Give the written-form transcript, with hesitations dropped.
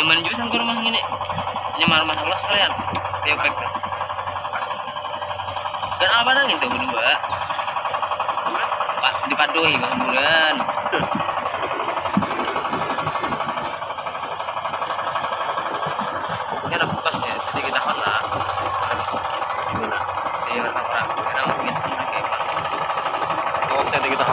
nyaman juga sang rumah gini. Nyaman rumah Allah sekalian. Pek tuh. Dan apa nang itu berdua? Pak dipadoi kemudian. Ini ada bekas ya, jadi kita lah. Gimana? Di orang-orang, kadang kita pakai apa? Oh, saya kita